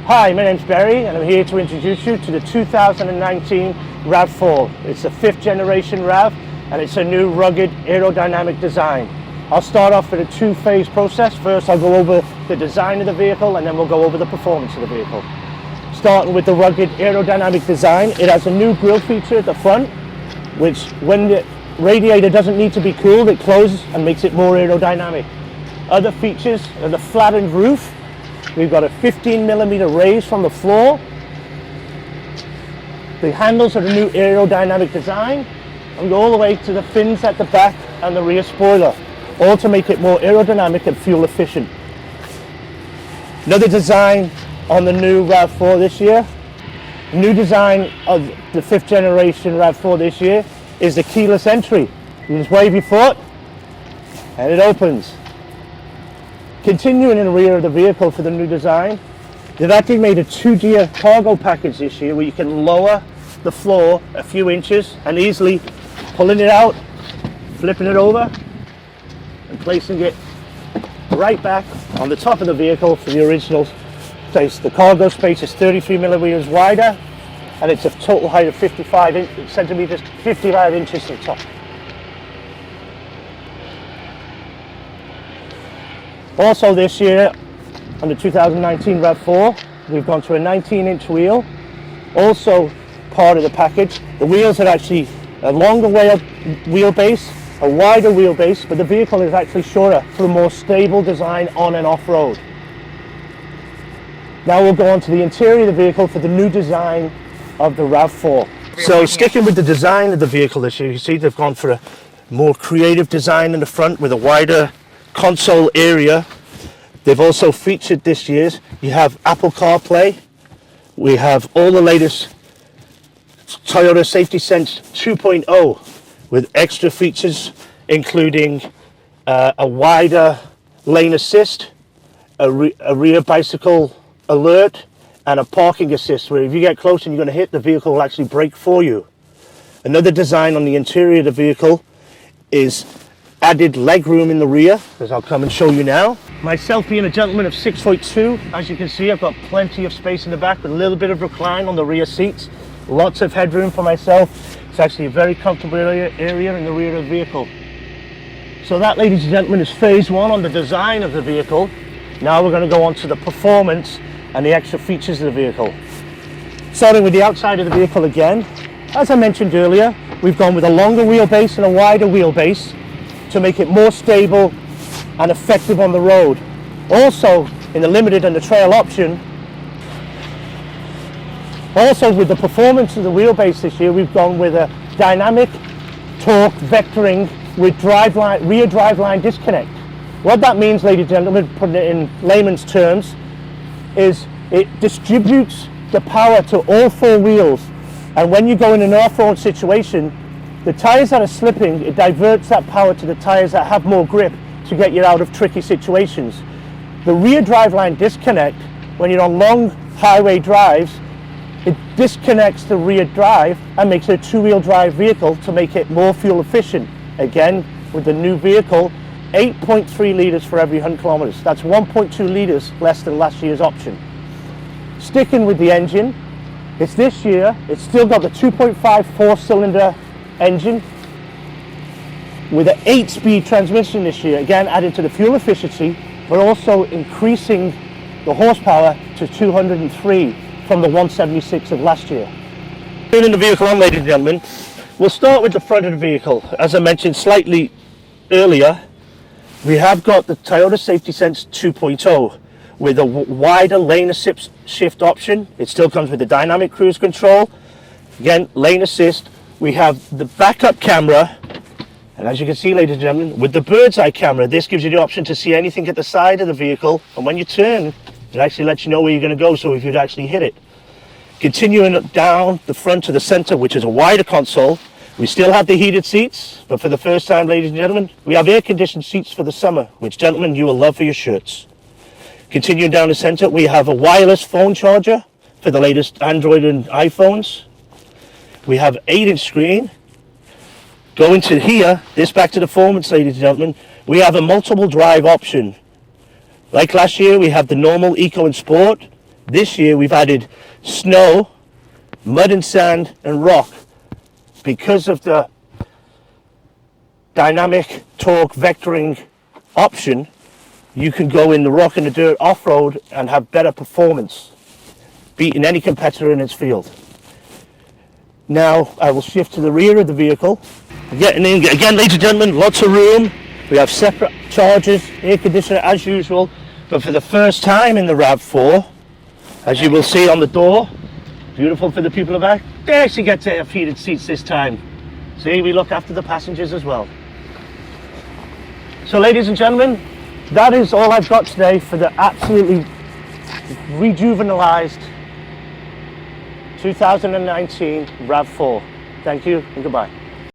Hi, my name's Barry and I'm here to introduce you to the 2019 RAV4. It's a 5th generation RAV and it's a new rugged aerodynamic design. I'll start off with a two-phase process. First I'll go over the design of the vehicle and then we'll go over the performance of the vehicle. Starting with the rugged aerodynamic design, it has a new grille feature at the front, which when the radiator doesn't need to be cooled, it closes and makes it more aerodynamic. Other features are the flattened roof. We've got a 15mm raise from the floor. The handles are the new aerodynamic design and go all the way to the fins at the back and the rear spoiler, all to make it more aerodynamic and fuel efficient. Another design on the new RAV4 this year, new design of the 5th generation RAV4 this year is the keyless entry. You just wave your foot and it opens. Continuing in the rear of the vehicle for the new design, they've actually made a 2-gear cargo package this year where you can lower the floor a few inches and easily pulling it out, flipping it over and placing it right back on the top of the vehicle for the original place. The cargo space is 33mm wider and it's a total height of 55 inches to the top. Also this year, on the 2019 RAV4, we've gone to a 19-inch wheel. Also part of the package, the wheels are actually a longer wheelbase, a wider wheelbase, but the vehicle is actually shorter for a more stable design on and off-road. Now we'll go on to the interior of the vehicle for the new design of the RAV4. So sticking with the design of the vehicle this year, you see they've gone for a more creative design in the front with a wider console area. They've also featured this year's, you have Apple CarPlay, we have all the latest Toyota Safety Sense 2.0 with extra features including a wider lane assist, a rear bicycle alert and a parking assist where if you get close and you're going to hit, the vehicle will actually brake for you. Another design on the interior of the vehicle is added leg room in the rear, as I'll come and show you now. Myself being a gentleman of 6'2", as you can see, I've got plenty of space in the back with a little bit of recline on the rear seats. Lots of headroom for myself. It's actually a very comfortable area in the rear of the vehicle. So that, ladies and gentlemen, is phase one on the design of the vehicle. Now we're going to go on to the performance and the extra features of the vehicle. Starting with the outside of the vehicle again, as I mentioned earlier, we've gone with a longer wheelbase and a wider wheelbase to make it more stable and effective on the road. Also, in the limited and the trail option, also with the performance of the wheelbase this year, we've gone with a dynamic torque vectoring with rear driveline disconnect. What that means, ladies and gentlemen, putting it in layman's terms, is it distributes the power to all four wheels, and when you go in an off-road situation, the tires that are slipping, it diverts that power to the tires that have more grip to get you out of tricky situations. The rear driveline disconnect, when you're on long highway drives, it disconnects the rear drive and makes it a two-wheel drive vehicle to make it more fuel efficient. Again, with the new vehicle, 8.3 litres for every 100 kilometers. That's 1.2 litres less than last year's option. Sticking with the engine, it's this year, it's still got the 2.5 4-cylinder engine with an 8-speed transmission this year, again added to the fuel efficiency, but also increasing the horsepower to 203 from the 176 of last year. Turning the vehicle on, ladies and gentlemen, we'll start with the front of the vehicle. As I mentioned slightly earlier, we have got the Toyota Safety Sense 2.0 with a wider lane assist shift option. It still comes with the dynamic cruise control, again lane assist. We have the backup camera, and as you can see, ladies and gentlemen, with the bird's eye camera, this gives you the option to see anything at the side of the vehicle, and when you turn, it actually lets you know where you're going to go, so if you'd actually hit it. Continuing down the front to the center, which is a wider console, we still have the heated seats, but for the first time, ladies and gentlemen, we have air-conditioned seats for the summer, which, gentlemen, you will love for your shirts. Continuing down the center, we have a wireless phone charger for the latest Android and iPhones. We have 8-inch screen. Going to here, this back to the performance, ladies and gentlemen, we have a multiple drive option. Like last year, we have the normal, eco and sport. This year we've added snow, mud and sand and rock. Because of the dynamic torque vectoring option, you can go in the rock and the dirt off-road and have better performance, beating any competitor in its field. Now I will shift to the rear of the vehicle. Getting in again, ladies and gentlemen, lots of room. We have separate chargers, air conditioner as usual, but for the first time in the RAV4, as you will see on the door, beautiful for the people back, they actually get to have heated seats this time. See, we look after the passengers as well. So ladies and gentlemen, that is all I've got today for the absolutely rejuvenalized 2019 RAV4. Thank you and goodbye.